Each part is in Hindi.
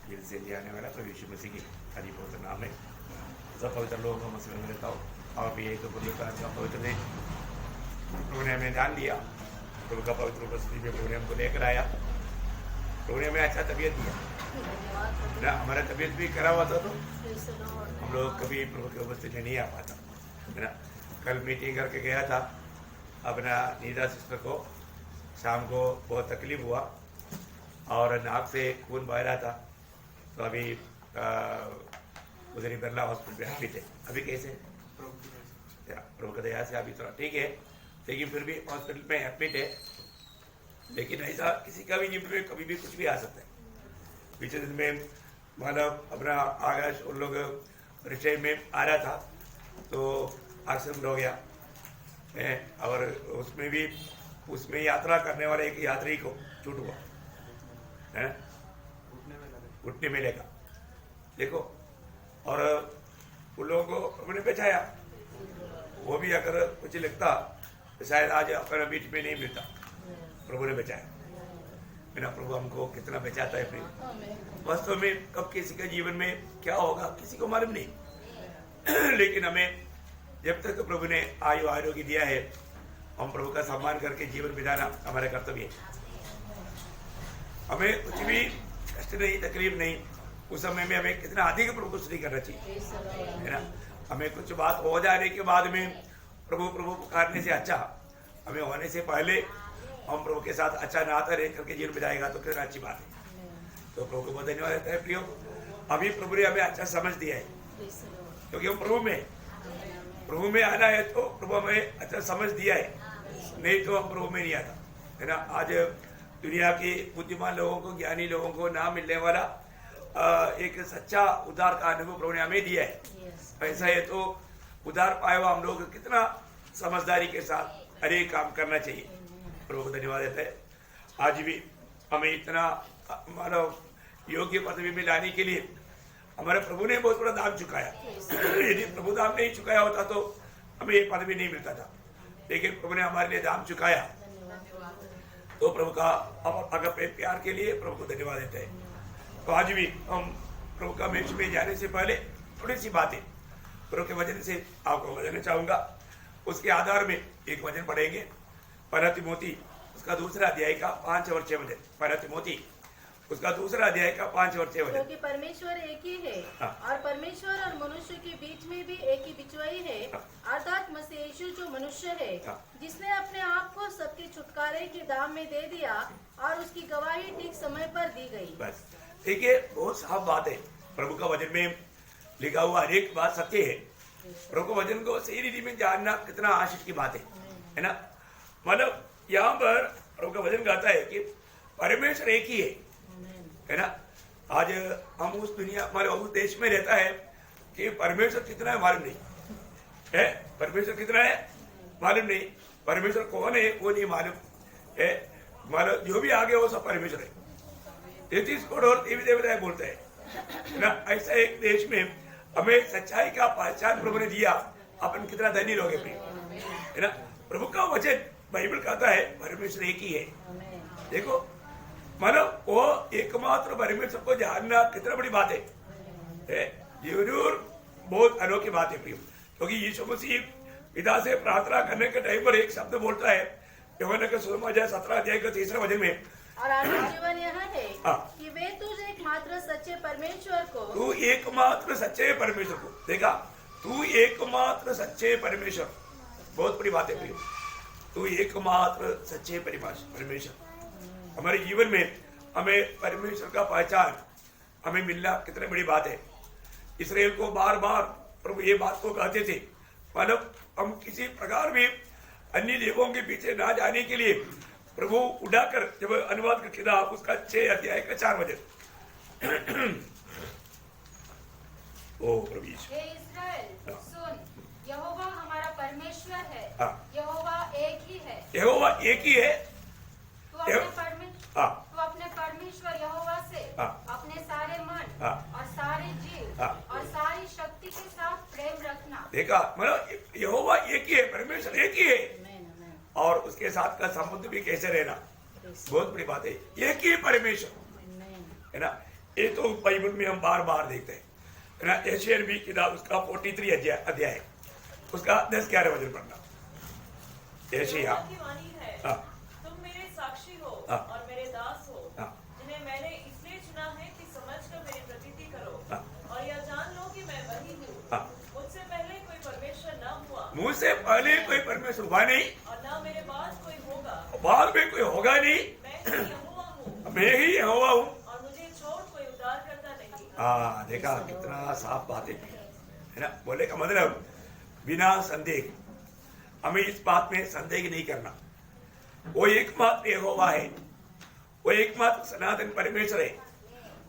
दिल से ले आने वाला प्रभु यीशु मसीह की हरि पवित्र नाम है। सब पवित्र लोग हम उसमें रहता हो और भी एक पवित्र ने प्रभु ने हमें जान लिया। प्रभु का पवित्र उपस्थिति में प्रभु ने हमको लेकर आया। प्रभु ने हमें अच्छा तबीयत दिया ना, हमारा तबीयत भी खराब होता तो हम लोग कभी प्रभु की उपस्थिति में नहीं आ पाता है ना। कल मीटिंग करके गया था अपना नीदा सिस्टर को, शाम को बहुत तकलीफ हुआ और नाक से खून बह रहा था, तो अभी उधर ही बिरला हॉस्पिटल में एडमिट है। अभी कैसे प्रभु का दया से अभी थोड़ा ठीक है, लेकिन फिर भी हॉस्पिटल में एडमिट है। लेकिन ऐसा किसी का भी जीवन में कभी भी कुछ भी आ सकता है। पिछले दिन में मतलब अपना आकाश उन लोग रिश्ते में आ रहा था तो एक्सीडेंट हो गया है, और उसमें यात्रा करने वाले एक यात्री को चोट हुआ है, घुटने में लगा देखो। और उन लोगों को प्रभु ने बचाया। वो भी अगर कुछ लगता तो शायद आज अपना बीच में नहीं मिलता। प्रभु ने बचाया बिना। प्रभु हमको कितना बचाता है प्रिय। वास्तव में कब किसी के जीवन में क्या होगा किसी को मालूम नहीं लेकिन हमें जब तक प्रभु ने आयु आरोग्य दिया है, हम प्रभु का सम्मान करके जीवन बिताना हमारा कर्तव्य है। हमें कुछ भी कष्ट नहीं, तकलीफ नहीं, उस समय में हमें कितना अधिक प्रभु को स्तुति करना चाहिए है ना। हमें कुछ बात हो जाने के बाद में प्रभु प्रभु पुकारने से अच्छा, हमें होने से पहले हम प्रभु के साथ अच्छा नाता रह करके जीवन बिताएगा तो कितना अच्छी बात है। तो प्रभु को बहुत धन्यवाद देता है प्रियो। अभी प्रभु ने हमें अच्छा समझ दिया है क्योंकि हम प्रभु में आना है, तो प्रभु हमें अच्छा समझ दिया है, नहीं तो हम प्रभु में नहीं आता है ना। आज दुनिया के बुद्धिमान लोगों को, ज्ञानी लोगों को ना मिलने वाला एक सच्चा उद्धार का अनुभव प्रभु ने हमें दिया है। ऐसा है तो उद्धार पाए हुआ हम लोग कितना समझदारी के साथ हर एक काम करना चाहिए। प्रभु को धन्यवाद देता है। आज भी हमें इतना मानव योग्य पदवी में लाने के लिए हमारे प्रभु ने बहुत बड़ा दाम चुकाया। यदि प्रभु दाम नहीं चुकाया होता तो हमें ये पदवी नहीं मिलता था, लेकिन प्रभु ने हमारे लिए दाम चुकाया। तो प्रभु का अगप प्यार के लिए प्रभु को धन्यवाद देते हैं। तो आज भी हम प्रभु का मैच में जाने से पहले थोड़ी सी बातें प्रभु के वचन से आपको बताना चाहूंगा। उसके आधार में एक वचन पढ़ेंगे, पहला तिमोथी उसका दूसरा अध्याय का 5 और 6 वचन। पहला तिमोथी उसका दूसरा अध्याय का 5 और 6 वचन। क्योंकि परमेश्वर एक ही है और परमेश्वर और मनुष्य के बीच में भी एक ही बिचवाई है, अर्थात मसीह यीशु जो मनुष्य है, जिसने अपने आप को सबके छुटकारे के दाम में दे दिया और उसकी गवाही ठीक समय पर दी गई। बस ठीक है, बहुत साफ बात है। प्रभु का वचन में लिखा हुआ हर एक बात सत्य है। प्रभु का वचन को सही रीति में जानना कितना आशीष की बात है ना। मतलब यहाँ पर प्रभु का वचन कहता है कि परमेश्वर एक ही है ना। आज हम उस दुनिया हमारे उस देश में रहता है कि परमेश्वर कितना है मालूम नहीं है। परमेश्वर कितना है मालूम नहीं, परमेश्वर कौन है वो नहीं मालूम है। मालूम जो भी आगे वो सब परमेश्वर है। 33 करोड़ और देवी देवताएं बोलते हैं ना। ऐसा एक देश में हमें सच्चाई का पहचान प्रभु ने दिया, अपन कितना धनी लोग है ना। प्रभु का वचन बाइबल कहता है परमेश्वर एक ही है। देखो मानो वो एकमात्र परमेश्वर को जानना कितना बड़ी बात है। जरूर बहुत अनोखी बात है प्रिय, क्योंकि यीशु मसीह पिता से प्रार्थना करने के टाइम पर एक शब्द बोलता है, यूहन्ना के 17 अध्याय का 3 वचन में, और आनंद जीवन यहाँ है कि वे तुझ एकमात्र सच्चे परमेश्वर को, तू एकमात्र सच्चे परमेश्वर को, देखा, तू एकमात्र सच्चे परमेश्वर, बहुत बड़ी बात है प्रिय। तू एकमात्र सच्चे परमेश्वर। हमारे जीवन में हमें परमेश्वर का पहचान हमें मिलना कितनी बड़ी बात है। इस्राएल को बार बार प्रभु ये बात को कहते थे, मतलब हम किसी प्रकार भी अन्य देवों के पीछे ना जाने के लिए प्रभु उड़ाकर जब अनुवाद का किताब उसका 6 अध्याय का 4 वचन। ओ प्रभु हे इस्राएल सुन, यहोवा हमारा परमेश्वर है, यहोवा एक ही है। यहोवा एक ही है। तू अपने परमेश्वर यहोवा से अपने सारे मन और सारे जीव और सारी शक्ति के साथ प्रेम रखना। देखा, मतलब यहोवा एक ही है, परमेश्वर एक ही है, और उसके साथ का संबंध भी कैसे रहना, बहुत बड़ी बात है। एक ही परमेश्वर है ना। ये तो बाइबल में हम बार बार देखते हैं ना। एशियन भी किताब उसका 43 अध्याय है, उसका 10-11 वचन पढ़ना। एशिया की वाणी है, हाँ। तुम मेरे साक्षी हो हाँ। और मेरे दास हो, हाँ। जिन्हें मैंने इसलिए चुना है कि समझकर मेरी प्रतीति करो हाँ। और यह जान लो कि मैं वही हूँ। हाँ। मुझसे पहले कोई परमेश्वर न हुआ मुझसे पहले कोई परमेश्वर हुआ नहीं, और न मेरे बाद कोई होगा। बाद में कोई होगा नहीं, मैं ही यहोवा हूँ मैं ही यहोवा हूँ। और मुझे छोड़ कोई उद्धार करता नहीं। हाँ, देखा कितना साफ बात है ना। बोले का मतलब बिना संदेह, हमें इस बात में संदेह नहीं करना। वो एकमात्र यहोवा है, वो एकमात्र सनातन परमेश्वर है,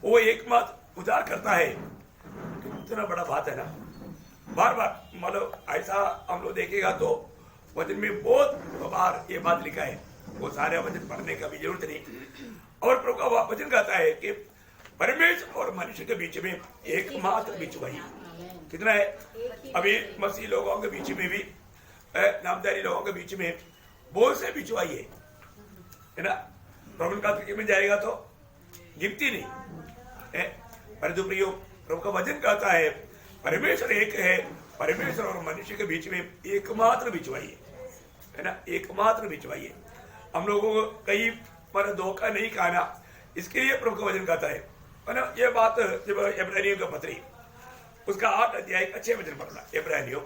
वो एकमात्र उद्धार करता है। कितना बड़ा बात है ना। बार बार मतलब ऐसा हम लोग देखेगा तो वचन में बहुत बार ये बात लिखा है, वो सारे वचन पढ़ने का भी जरूरत नहीं। और प्रभु का वचन कहता है कि परमेश्वर और मनुष्य के बीच में एकमात्र बिचवाई कितना है। अभी मसीह लोगों के बीच में भी, नामधारी लोगों के बीच में बहुत से बिचवाई है ना। प्रभु का में जाएगा तो गिनती नहीं है। परंतु प्रियो, प्रभु का वचन कहता है परमेश्वर एक है, परमेश्वर और मनुष्य के बीच में एकमात्र बिचवाई है ना, एकमात्र बिचवाई है। हम लोगों को कई पर धोखा नहीं खाना, इसके लिए प्रभु का वचन कहता है ना। ये बात जब इब्रानियों का पत्री उसका 8 अध्याय का 6 वचन पढ़ना। इब्रानियों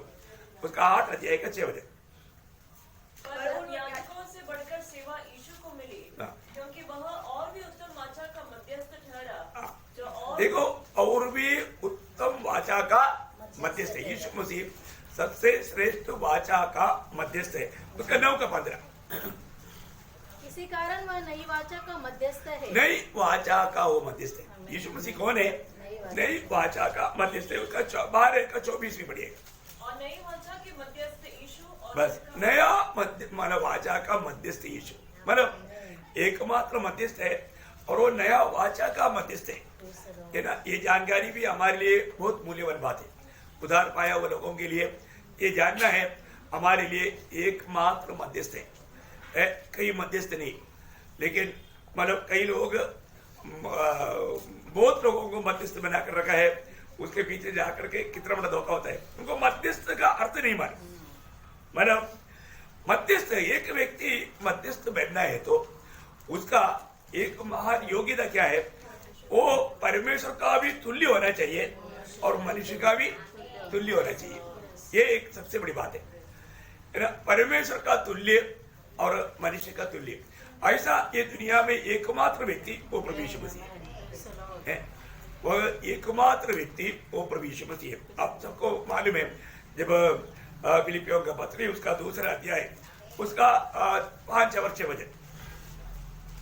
उसका 8 अध्याय का 6 वचन। पर उन याजकों से बढ़कर सेवा यीशु को मिली, हाँ। क्योंकि वह और भी उत्तम वाचा का मध्यस्थ ठहरा, हाँ। जो और देखो, और भी उत्तम वाचा का मध्यस्थ है। यीशु मसीह सबसे श्रेष्ठ वाचा का मध्यस्थ है। उसका 9 का 15। इसी कारण वह नई वाचा का मध्यस्थ है। नई वाचा का वो मध्यस्थ है। यीशु मसीह कौन है? नई वाचा का मध्यस्थ है। उसका 12 का 24 भी पढ़िएगा। और नई वाचा के मध्यस्थ यीशु और बस नया मानव वाचा का मध्यस्थ यीशु, मतलब एकमात्र मध्यस्थ है और वो नया वाचा का मध्यस्थ है ना। ये जानकारी भी हमारे लिए बहुत मूल्यवान बात है। उधार पाया हुए लोगों के लिए ये जानना है हमारे लिए एकमात्र मध्यस्थ है। कई मध्यस्थ नहीं, लेकिन मतलब कई लोग बहुत लोगों को मध्यस्थ बनाकर रखा है, उसके पीछे जाकर के कितना बड़ा धोखा होता है। उनको मध्यस्थ का अर्थ नहीं मालूम। मतलब मध्यस्थ, एक व्यक्ति मध्यस्थ बनना है तो उसका एक महान योग्यता क्या है? वो परमेश्वर का भी तुल्य होना चाहिए और मनुष्य का भी तुल्य होना चाहिए। ये एक सबसे बड़ी बात है ना। परमेश्वर का तुल्य और मनुष्य का तुल्य, ऐसा ये दुनिया में एकमात्र व्यक्ति वो प्रभु यीशु मसीह है। वह एकमात्र व्यक्ति वो प्रभु यीशु मसीह है। आप सबको मालूम है, जब फिलिपियों का पत्र उसका 2 अध्याय उसका 5 और 6 वचन।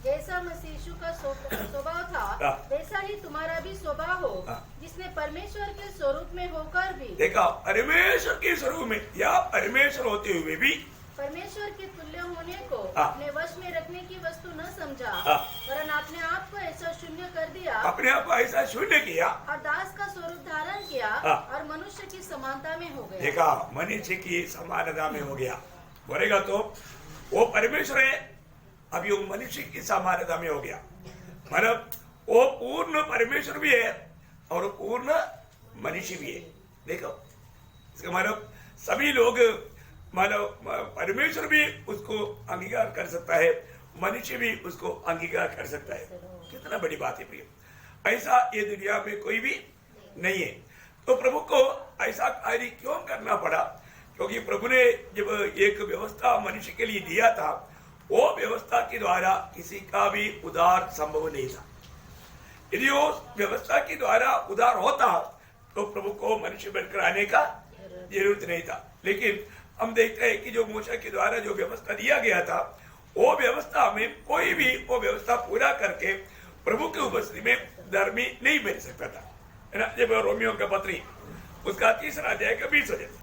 जैसा मसीह यीशु का स्वभाव था वैसा ही तुम्हारा भी स्वभाव हो, जिसने परमेश्वर के स्वरूप में होकर भी, देखा, परमेश्वर के स्वरूप में या परमेश्वर होते हुए भी परमेश्वर के तुल्य होने को हाँ। अपने वश में रखने की वस्तु न समझा, हाँ। वरन अपने आप को ऐसा शून्य कर दिया अपने आप को ऐसा शून्य किया और दास का स्वरूप धारण किया हाँ। और मनुष्य की समानता में हो गया। देखा, मनुष्य की समानता में हो गया। बोलेगा तो वो परमेश्वर है, अभी वो मनुष्य की समानता में हो गया। मतलब वो पूर्ण परमेश्वर भी है और पूर्ण मनुष्य भी है। देखो, इसका मतलब सभी लोग, मतलब परमेश्वर भी उसको अंगीकार कर सकता है, मनुष्य भी उसको अंगीकार कर सकता है। कितना बड़ी बात है प्रिय। ऐसा ये दुनिया में कोई भी नहीं है। तो प्रभु को ऐसा कार्य क्यों करना पड़ा? क्योंकि प्रभु ने जब एक व्यवस्था मनुष्य के लिए दिया था, वो व्यवस्था के द्वारा किसी का भी उद्धार संभव नहीं था। यदि वो व्यवस्था के द्वारा उद्धार होता तो प्रभु को मनुष्य बनकर आने का जरूरत नहीं था। लेकिन हम देखते हैं कि जो मूसा के द्वारा जो व्यवस्था दिया गया था, वो व्यवस्था में कोई भी वो व्यवस्था पूरा करके प्रभु की उपस्थिति में धर्मी नहीं बन सकता था, है ना। जब रोमियो का पत्री उसका 3 अध्याय का 20 वचन।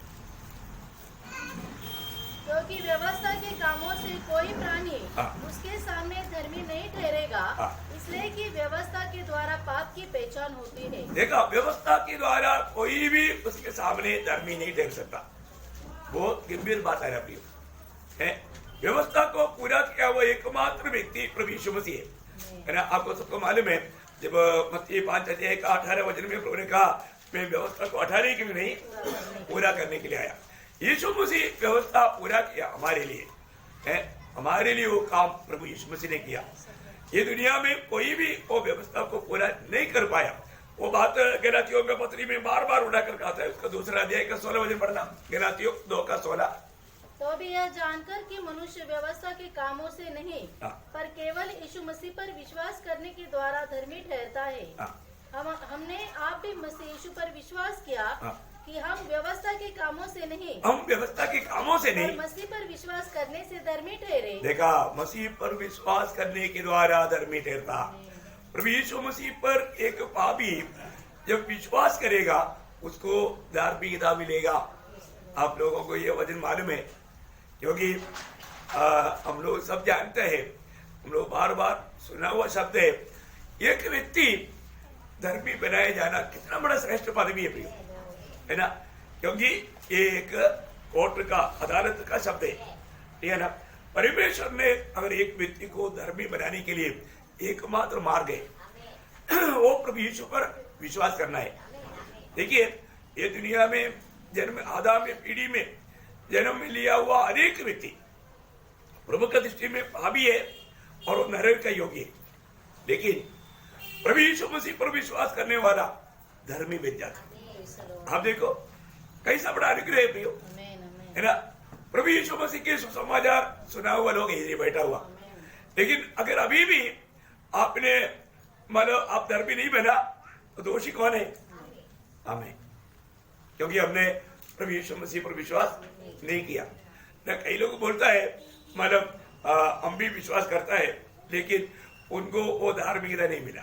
क्योंकि व्यवस्था के कामों से कोई प्राणी हाँ। उसके सामने धर्मी नहीं ठहरेगा, हाँ। इसलिए कि व्यवस्था के द्वारा पाप की पहचान होती है। देखा, व्यवस्था के द्वारा कोई भी उसके सामने धर्मी नहीं ठहर सकता। बहुत गंभीर बात है प्रिय है। व्यवस्था को पूरा किया हुआ एकमात्र व्यक्ति प्रभु यीशु मसीह है ना। आपको सबको मालूम है, जब मत्ती 5:18 वचन में प्रभु ने कहा मैं व्यवस्था को 18 के लिए नहीं पूरा करने के लिए आया। यीशु मसीह व्यवस्था पूरा किया हमारे लिए है, हमारे लिए वो काम प्रभु यीशु मसीह ने किया। ये दुनिया में कोई भी वो व्यवस्था को पूरा नहीं कर पाया। वो बात गलातियों के पत्री में बार बार उठाकर कहता है, उसका दूसरा अध्याय का 16 वचन पढ़ना, गलातियों 2:16। तो भी यह जानकर कि मनुष्य व्यवस्था के कामों से नहीं पर केवल यीशु मसीह पर विश्वास करने के द्वारा धर्मी ठहरता है। हमने आप भी मसीह यीशु पर विश्वास किया कि हम व्यवस्था के कामों से नहीं, हम व्यवस्था के कामों से नहीं, मसीह पर विश्वास करने से धर्मी ठहरे। देखा, मसीह पर विश्वास करने के द्वारा धर्मी ठहरता। प्रभु यीशु मसीह पर एक पापी जब विश्वास करेगा उसको धार्मिकता मिलेगा। आप लोगों को ये वचन मालूम है क्योंकि हम लोग सब जानते हैं, हम लोग बार बार सुना हुआ शब्द है, एक व्यक्ति धर्मी बनाए जाना कितना बड़ा श्रेष्ठ पदवी है प्रियो, है ना। क्योंकि ये एक कोर्ट का, अदालत का शब्द है ना। परमेश्वर ने अगर एक व्यक्ति को धर्मी बनाने के लिए एकमात्र मार्ग है वो प्रभु यीशु पर विश्वास करना है। देखिए, ये दुनिया में जन्म आदम में पीढ़ी में जन्म में लिया हुआ अनेक व्यक्ति प्रभु की दृष्टि में पापी है और वो नरक का योग्य है, लेकिन प्रभु यीशु मसीह पर विश्वास करने वाला धर्मी बन जाता। आप देखो कैसा बड़ा अनुग्रह है प्रियो, है ना। प्रभु यीशु मसीह के सुसमाचार सुना हुआ लोग यही बैठा हुआ, लेकिन अगर अभी भी आपने मतलब आप धर्मी नहीं बना तो दोषी कौन है? हमें, क्योंकि हमने प्रभु यीशु मसीह पर विश्वास नहीं किया ना। कई लोग बोलता है मतलब हम भी विश्वास करता है लेकिन उनको वो धार्मिकता नहीं मिला,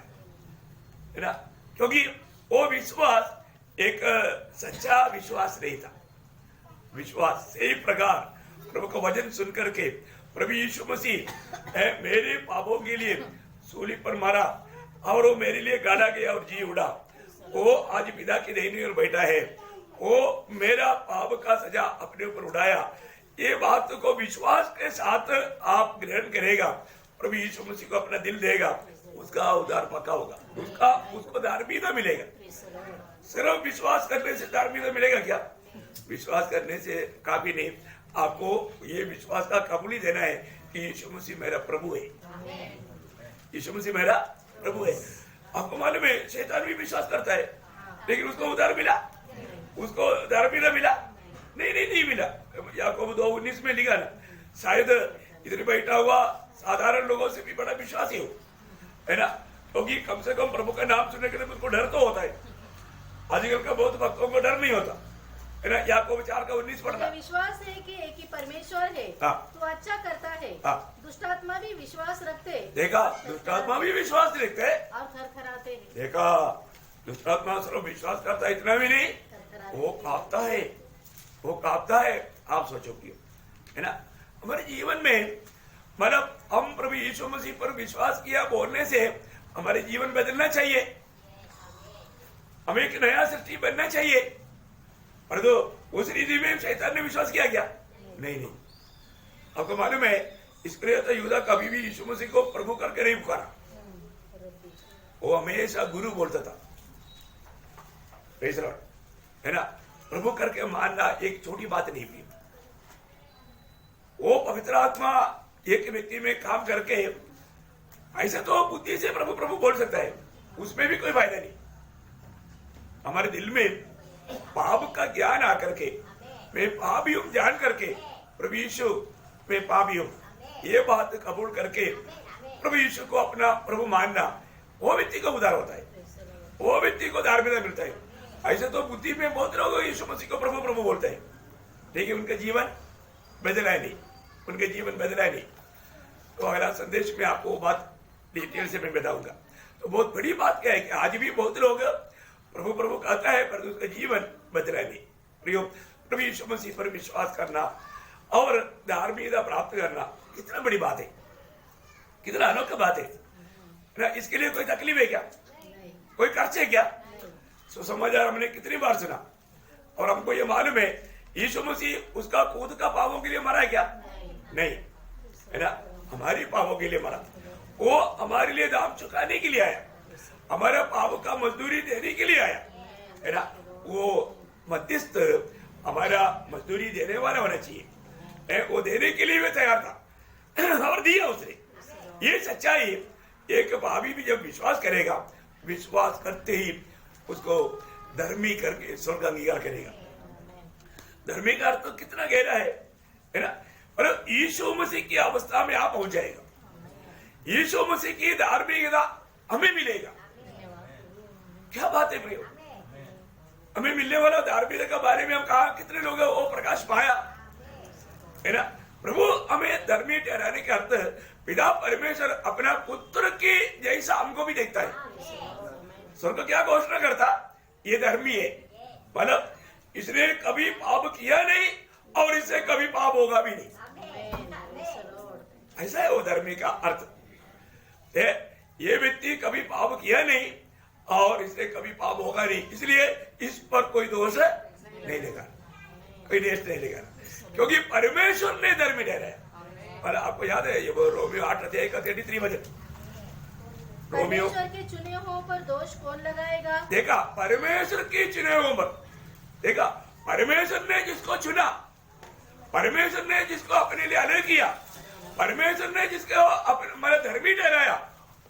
है ना, क्योंकि वो विश्वास एक सच्चा विश्वास नहीं था। विश्वास सही प्रकार प्रभु का वचन सुन करके प्रभु यीशु मसीह मेरे पापों के लिए सूली पर मारा और वो मेरे लिए गाड़ा गया और जी उड़ा, वो आज पिता की दाहिनी ओर बैठा है, वो मेरा पाप का सजा अपने ऊपर उठाया। ये बात को विश्वास के साथ आप ग्रहण करेगा, प्रभु यीशु मसीह को अपना दिल देगा, उसका उद्धार पक्का होगा, उसको धार्मिकता मिलेगा। सिर्फ विश्वास करने से धार्मिकता मिलेगा क्या? विश्वास करने से काफी नहीं, आपको ये विश्वास का कबूली देना है कि यीशु मसीह मेरा प्रभु है, यीशु मसीह मेरा प्रभु है। आपको मालूम है शैतान भी विश्वास करता है लेकिन उसको उद्धार मिला, उसको धार्मिकता मिला नहीं मिला। याकूब 2:19 में लिखा ना, शायद इधर बैठा हुआ साधारण लोगों से भी बड़ा विश्वासी हो, है ना, क्योंकि कम से कम प्रभु का नाम सुनने के लिए मुझको डर तो होता है। आजकल का बहुत भक्तों को डर नहीं होता, है ना। याकूब 4:19 पढ़ना। विश्वास है कि एक ही परमेश्वर है तो अच्छा करता है, दुष्टात्मा भी विश्वास रखते। देखा, दुष्टात्मा भी विश्वास रखते और थरथराते हैं। देखा, दुष्टात्मा सिर्फ विश्वास करता है इतना भी नहीं, वो कांपता है, वो कांपता है। आप सोचो क्यों, है ना। हमारे जीवन में मतलब हम प्रभु यीशु मसीह पर विश्वास किया बोलने से हमारे जीवन बदलना चाहिए, हमें एक नया सृष्टि बनना चाहिए। पर तो उस रीति में शैतान ने विश्वास किया क्या? नहीं। आपको मालूम है इस्करियोत यूदा कभी भी यीशु मसीह को प्रभु करके नहीं पुकारा, वो हमेशा गुरु बोलता था, है ना। प्रभु करके मानना एक छोटी बात नहीं थी। वो पवित्र आत्मा एक व्यक्ति में काम करके ऐसा तो बुद्धि से प्रभु प्रभु बोल सकता है, उसमें भी कोई फायदा नहीं। हमारे दिल में पाप का ज्ञान आकर के मैं पापी हूं जान करके प्रभु यीशु मैं पापी हूं ये बात कबूल करके प्रभु यीशु को अपना प्रभु मानना, वो व्यक्ति को उद्धार होता है, वो व्यक्ति को धार्मिकता मिलता है। ऐसे तो बुद्धि में बहुत लोग यीशु मसीह को प्रभु प्रभु बोलते हैं लेकिन उनका जीवन बदला नहीं, उनके जीवन बदला नहीं। तो अगला संदेश में आपको वो बात डिटेल से मैं बताऊंगा। तो बहुत बड़ी बात क्या है कि आज भी बहुत लोग प्रभु प्रभु कहता है पर उसका जीवन बदला नहीं। प्रियो, प्रभु यीशु मसीह पर विश्वास करना और धार्मिकता प्राप्त करना कितना बड़ी बात है, कितना अनोखा बात है ना। इसके लिए कोई तकलीफ है क्या? कोई खर्च है क्या? सुसमाचार हमने कितनी बार सुना और हमको ये मालूम है यीशु मसीह उसका खुद का पापों के लिए मरा है क्या? नहीं, है ना। हमारी पापों के लिए मरा, वो हमारे लिए दाम चुकाने के लिए आया। हमारा पाप का मजदूरी देने के लिए आया, है ना। वो मध्यस्थ हमारा मजदूरी देने वाला होना चाहिए, वो देने के लिए भी तैयार था और दिया उसने। ये सच्चाई एक पापी भी जब विश्वास करेगा, विश्वास करते ही उसको धर्मी करके स्वर्ग अंगीकार करेगा। धर्मी का अर्थ तो कितना गहरा है ना। और यीशु मसीह की अवस्था में आप पहुंच जाएगा, यीशु मसीह की धार्मिकता हमें मिलेगा। क्या बात है प्रियो, हमें मिलने वाला धार्मिकता के बारे में हम कहा, कितने लोग वो प्रकाश पाया, है ना। प्रभु हमें धर्मी ठहराने के अर्थ पिता परमेश्वर अपना पुत्र के जैसा हमको भी देखता है। स्वर्ग क्या घोषणा करता, ये धर्मी है, मतलब इसने कभी पाप किया नहीं और इससे कभी पाप होगा भी नहीं। ऐसा है वो धर्मी का अर्थ। ये व्यक्ति कभी पाप किया नहीं और इससे कभी पाप होगा नहीं, इसलिए इस पर कोई दोष नहीं लेगा, कोई दोष नहीं लेगा, क्योंकि परमेश्वर ने धर्मी ठहराया। पर आपको याद है ये वो रोमियो 8 अध्याय का 33 वचन, रोमियो परमेश्वर के चुने हुओं पर दोष कौन लगाएगा। देखा, परमेश्वर के चुने हुओं पर देखा, परमेश्वर ने जिसको चुना, परमेश्वर ने जिसको अपने लिए अलग किया, परमेश्वर ने जिसको अपने धर्मी ठहराया,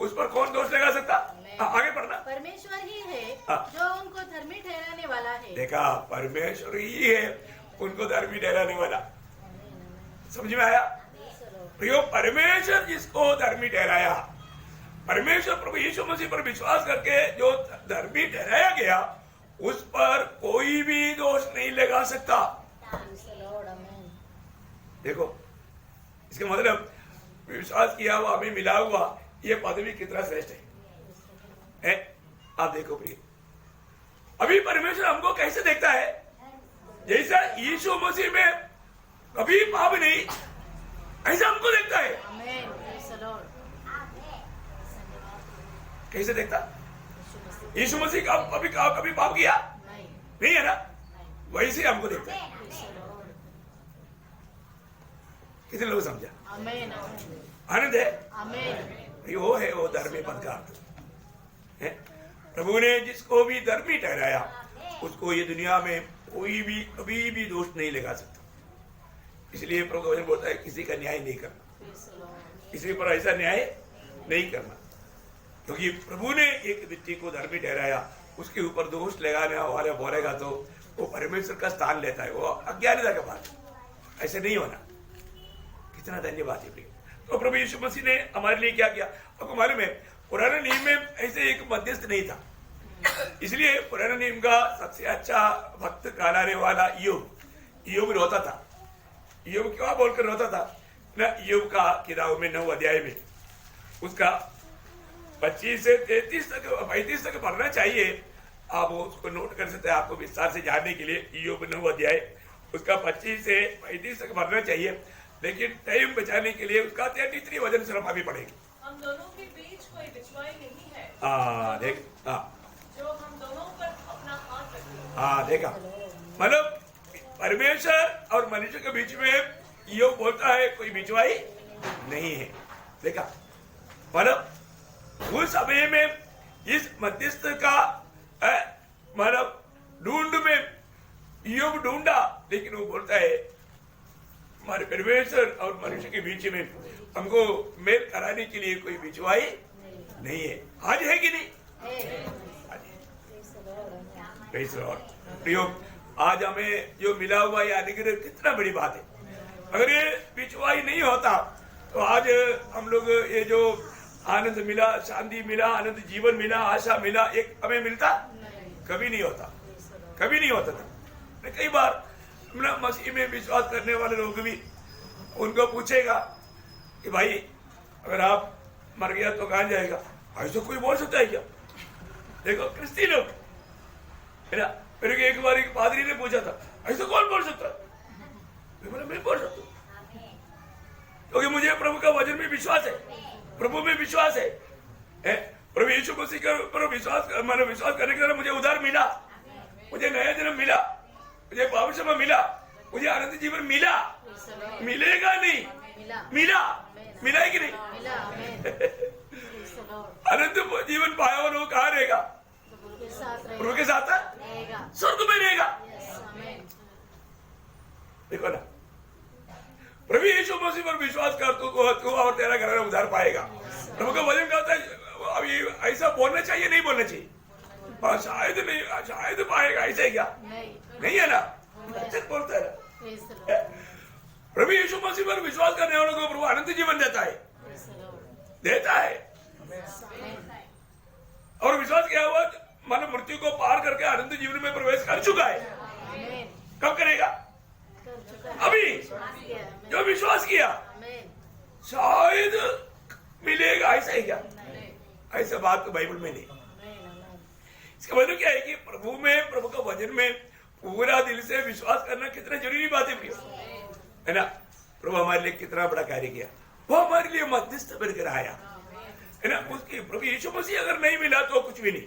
उस पर कौन दोष लगा सकता। आगे पढ़ना। परमेश्वर ही है जो उनको धर्मी ठहराने वाला है। देखा, परमेश्वर ही है उनको धर्मी ठहराने वाला। समझ में आया प्रियो, परमेश्वर जिसको धर्मी ठहराया, परमेश्वर प्रभु यीशु मसीह पर विश्वास करके जो धर्मी ठहराया गया, उस पर कोई भी दोष नहीं लगा सकता। देखो, इसका मतलब विश्वास किया हुआ, हमें मिला हुआ ये पदवी कितना श्रेष्ठ है। आप देखो प्रिय, अभी परमेश्वर हमको कैसे देखता है, जैसा यीशु मसीह में कभी पाप नहीं, ऐसा हमको देखता है। कैसे देखता, यीशु मसीह का कभी पाप किया नहीं है ना, वैसे हमको देखता है। कितने लोग समझा, आनंद है। वो है वो धर्मी पद का अर्थ। प्रभु ने जिसको भी धर्मी ठहराया, उसको ये दुनिया में कोई भी कभी भी दोष नहीं लगा सकता। इसलिए प्रभु वचन बोलता है, किसी का न्याय नहीं करना, किसी पर ऐसा न्याय नहीं करना, क्योंकि प्रभु ने एक व्यक्ति को धर्मी ठहराया, उसके ऊपर दोष लगाने वाले बोलेगा तो वो परमेश्वर का स्थान लेता है, वो अज्ञानता का बात है। ऐसे नहीं होना। कितना धन्यवाद है। तो प्रभु यीशु मसीह ने हमारे लिए क्या किया, आपको मालूम है, पुराने नियम में ऐसे एक मध्यस्थ नहीं था, इसलिए पुराने नियम का सबसे अच्छा भक्त कहलाने वाला ईयोब रोता था। ईयोब क्या बोलकर रोता था ना, ईयोब का किताब में 9 अध्याय में उसका 25 से 35 तक पढ़ना चाहिए। आप उसको नोट कर सकते हैं, आपको विस्तार से जानने के लिए। ईयोब 9 अध्याय उसका 25 से 35 तक पढ़ना चाहिए, लेकिन टाइम बचाने के लिए उसका 33 वचन सिर्फ अभी पढ़ेंगे। हम दोनों के बीच कोई बिचवाई नहीं है, देख, जो हम दोनों पर अपना हाथ रखे। देखा, मतलब परमेश्वर और मनुष्य के बीच में यो बोलता है कोई बिचवाई नहीं है। देखा, मतलब उस समय में इस मध्यस्थ का मतलब ढूंढ में योग ढूंढा, लेकिन वो बोलता है हमारे परमेश्वर और मनुष्य के बीच में हमको मेल कराने के लिए कोई बिचवाई नहीं है। आज है कि नहीं? प्रियो, आज हमें जो मिला हुआ ये अनुग्रह कितना बड़ी बात है। अगर ये बिचवाई नहीं होता तो आज हम लोग ये जो आनंद मिला, शांति मिला, आनंद जीवन मिला, आशा मिला, एक हमें मिलता कभी नहीं होता, कभी नहीं होता था। कई बार मसीह में विश्वास करने वाले लोग भी उनको पूछेगा कि भाई अगर आप मर गया तो कहां जाएगा, ऐसा कोई बोल सकता है क्या? देखो क्रिस्ती लोग है ना, फिर एक बार एक पादरी ने पूछा था, ऐसा कौन बोल सकता है? मैं बोल सकता हूँ, क्योंकि मुझे प्रभु का वचन में विश्वास है, प्रभु में विश्वास है। प्रभु यीशु मसीह पर विश्वास करने के द्वारा मुझे उद्धार मिला, मुझे नया जन्म मिला, मुझे भविष्य में मिला, मुझे आनंद जीवन मिला, मिलेगा नहीं, मिला है कि नहीं? Lord. अनंत जीवन पाया हुआ लोग कहाँ रहेगा? प्रभु के साथ प्रभु के साथ रहेगा. स्वर्ग में रहेगा. Yes, amen. देखो ना, प्रभु यीशु मसीह पर विश्वास कर तू और तेरा घर उधार पाएगा. प्रभु का वचन कहता है अभी ऐसा बोलना चाहिए नहीं बोलना चाहिए? और शायद नहीं, शायद पाएगा, ऐसा है क्या? नहीं है ना, वचन बोलता है ना. Praise the Lord. प्रभु यीशु मसीह पर विश्वास करने वालों को प्रभु अनंत जीवन देता है, Praise the Lord. देता है. Amen. और विश्वास किया हुआ मानो मृत्यु को पार करके अनंत जीवन में प्रवेश कर चुका है. Amen. कब करेगा? कर चुका है. अभी Amen. जो विश्वास किया Amen. शायद मिलेगा, ऐसा है क्या? Amen. ऐसा बात तो बाइबल में नहीं. Amen. इसका मतलब क्या है कि प्रभु में, प्रभु का वचन में पूरा दिल से विश्वास करना कितना जरूरी बात है प्रियो, है ना. प्रभु हमारे लिए कितना बड़ा कार्य किया, वो हमारे लिए मध्यस्थ बनकर आया, है ना. उसकी प्रभु यीशु मसीह अगर नहीं मिला तो कुछ भी नहीं.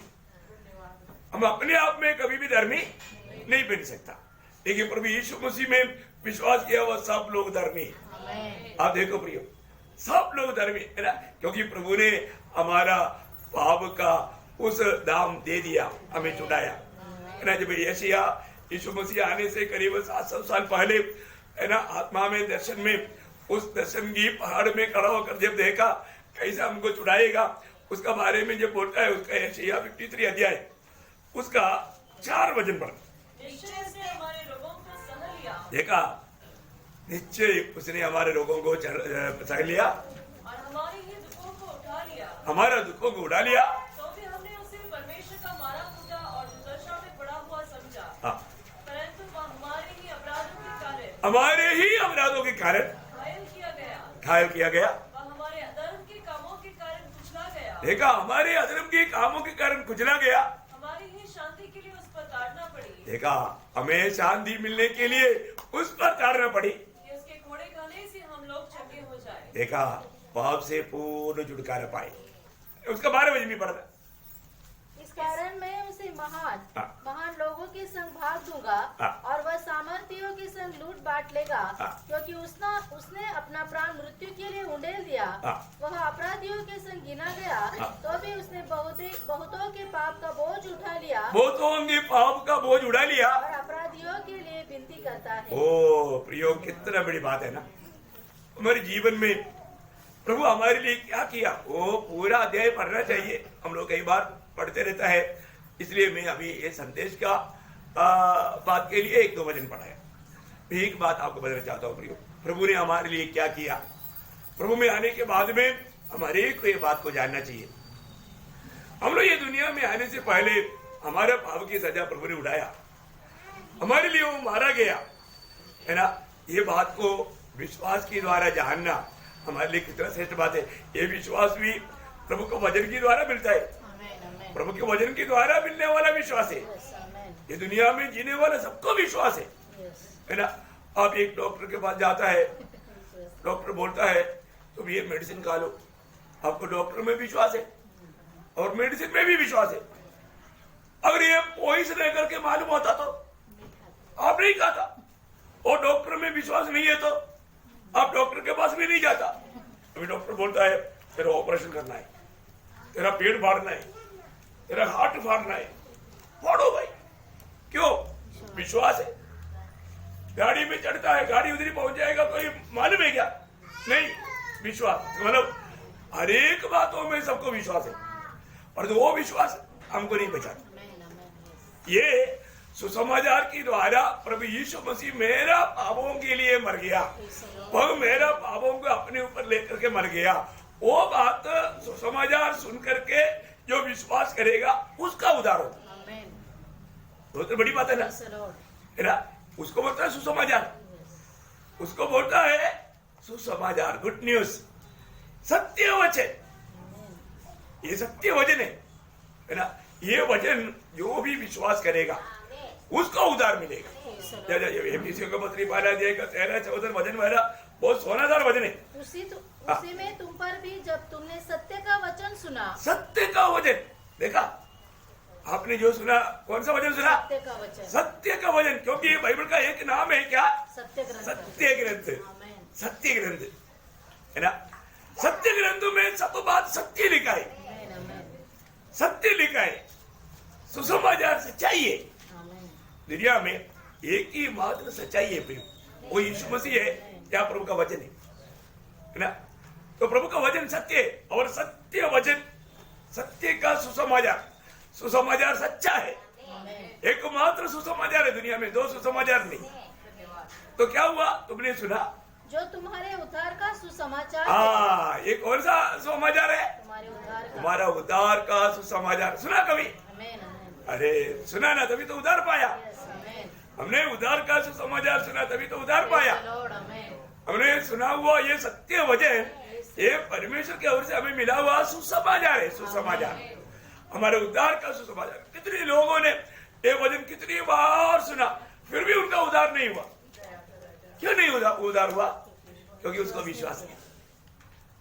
हम अपने आप में कभी भी धर्मी नहीं बन सकता, लेकिन प्रभु यीशु मसीह में विश्वास किया हुआ सब लोग धर्मी है. Amen. आप देखो प्रियो, सब लोग धर्मी है ना, क्योंकि प्रभु ने हमारा पाप का उस दाम दे दिया, हमें छुड़ाया, है ना. जब यशायाह यीशु मसीह आने से करीब 700 साल पहले, है ना, आत्मा में दर्शन में उस दर्शन की पहाड़ में खड़ा होकर जब देखा कैसा हमको छुड़ाएगा, उसका बारे में जब बोलता है, उसका यशायाह 53 अध्याय उसका 4 वचन पर निश्चय से हमारे रोगों को सह लिया देखा, निश्चय उसने हमारे रोगों को सह लिया, और हमारे ही दुखों को उठा लिया. हमारा दुखों को उड़ा लिया. तो भी हमने उसे परमेश्वर का मारा कूटा और दुर्दशा में पड़ा हुआ समझा. हाँ, परंतु वह हमारे ही अपराधों के कारण हमारे ही अपराधों के कारण घायल किया गया. घायल किया गया. वह हमारे अधर्म के कामों के कारण कुचला गया. देखा, हमारे अधर्म के कामों के कारण कुचला गया. हमारी ही शांति के लिए उस पर ताड़ना पड़ी. देखा, हमें शांति मिलने के लिए उस पर ताड़ना पड़ी. कि उसके घोड़े खाने से हम लोग चंगे हो जाए. देखा, पाप से पूर्ण छुटकारा पाए. उसका 12 वचन भी पढ़ा. इस कारण मैं उसे महान हाँ. महान लोगों के संग भाग दूंगा हाँ. और वह सामर्थियों के संग लूट बांट लेगा, हाँ. क्योंकि उसने अपना प्राण मृत्यु के लिए उंडेल दिया. हाँ. वह अपराधियों के संग गिना गया, हाँ. तो भी उसने बहुतों के पाप का बोझ उठा लिया बहुतों के पाप का बोझ उड़ा लिया. और अपराधियों के लिए विनती करता है. ओ प्रियो, कितना बड़ी बात है ना. हमारे जीवन में प्रभु हमारे लिए क्या किया, वो पूरा अध्याय पढ़ना चाहिए. हम लोग कई बार पढ़ते रहता है, इसलिए मैं अभी ये संदेश का बात के लिए 1-2 वचन पढ़ाया. एक बात आपको बताना चाहता हूँ प्रियो, प्रभु ने हमारे लिए क्या किया. प्रभु में आने के बाद में हमारे को ये बात को जानना चाहिए. हम लोग ये दुनिया में आने से पहले हमारे पाप की सजा प्रभु ने उठाया, हमारे लिए वो मारा गया, है ना. ये बात को विश्वास के द्वारा जानना हमारे लिए कितना श्रेष्ठ बात है. ये विश्वास भी प्रभु को वचन के द्वारा मिलता है. Amen, amen. प्रभु के वचन के द्वारा मिलने वाला विश्वास है. Yes, amen. ये दुनिया में जीने वाला सबको विश्वास है, Yes. है ना. आप एक डॉक्टर के पास जाता है, डॉक्टर बोलता है तुम ये मेडिसिन खा लो. आपको डॉक्टर में विश्वास है और मेडिसिन में भी विश्वास है. अगर ये पॉइजन है करके मालूम होता तो आप नहीं खाता. और डॉक्टर में विश्वास नहीं है तो आप डॉक्टर के पास भी नहीं जाता. अभी डॉक्टर बोलता है तेरा ऑपरेशन करना है, तेरा पेट फाड़ना है, तेरा हार्ट फाड़ना है, फाड़ो भाई. क्यों? विश्वास है. गाड़ी में चढ़ता है, गाड़ी उधर ही पहुंच जाएगा, कोई मालूम है क्या? नहीं. विश्वास मतलब हर एक बातों में सबको विश्वास है, और तो वो विश्वास हमको नहीं बचाता. Amen, amen. Yes. ये सुसमाचार के द्वारा प्रभु यीशु मसीह मेरा पापों के लिए मर गया, वह मेरा पापों को अपने ऊपर लेकर के मर गया. वो बात सुसमाचार सुन करके जो विश्वास करेगा उसका उद्धार होता. Amen. बहुत बड़ी बात है ना, Yes, Lord. है ना. उसको बोलता है सुसमाचार, उसको बोलता है सुसमाचार, गुड न्यूज, सत्य वचन. ये सत्य वचन है ना. ये वचन जो भी विश्वास करेगा उसको उद्धार मिलेगा. Yes, Lord. एफिसियों का पत्री 12 अध्याय का 13-14 वचन वाला बहुत सोनादार वचन है. उसी में तुम पर भी जब तुमने सत्य का वचन सुना. सत्य का वचन. देखा, आपने जो सुना, कौन सा वचन सुना? सत्य का वचन. सत्य का वचन. क्योंकि बाइबल का एक नाम है क्या? सत्य ग्रंथ. सत्य ग्रंथ. Amen. सत्य ग्रंथ, है ना. सत्य ग्रंथ में सब बात सत्य लिखा है. सत्य लिखा है, सुसमाचार सच्चाई है। दुनिया में एक ही मात्र सच्चाई है प्रिय, वो यीशु मसीह है या प्रभु का वचन है ना। तो प्रभु का वचन सत्य है और सत्य वचन, सत्य का सुसमाचार, सुसमाचार सच्चा है। एकमात्र सुसमाचार है दुनिया में, दो सुसमाचार नहीं। तो क्या हुआ, तुमने सुना जो तुम्हारे उद्धार का सुसमाचार है। हाँ, एक और सा सुसमाचार है, तुम्हारे उद्धार का। तुम्हारा उद्धार का सुसमाचार। सुना कभी? आमेन, आमेन। अरे सुना ना, तभी तो उद्धार पाया। यस, आमेन। हमने उद्धार का सुसमाचार सुना, तभी तो उद्धार पाया। Praise the Lord, आमेन। हमने सुना हुआ ये सत्य वचन, ये परमेश्वर की ओर से हमें मिला हुआ सुसमाचार है। सुसमाचार, हमारे उद्धार का सुसमाचार। कितने लोगों ने ये वचन कितनी बार सुना, फिर भी उनका उद्धार नहीं हुआ। क्यों नहीं उद्धार हुआ? क्योंकि उसको विश्वास नहीं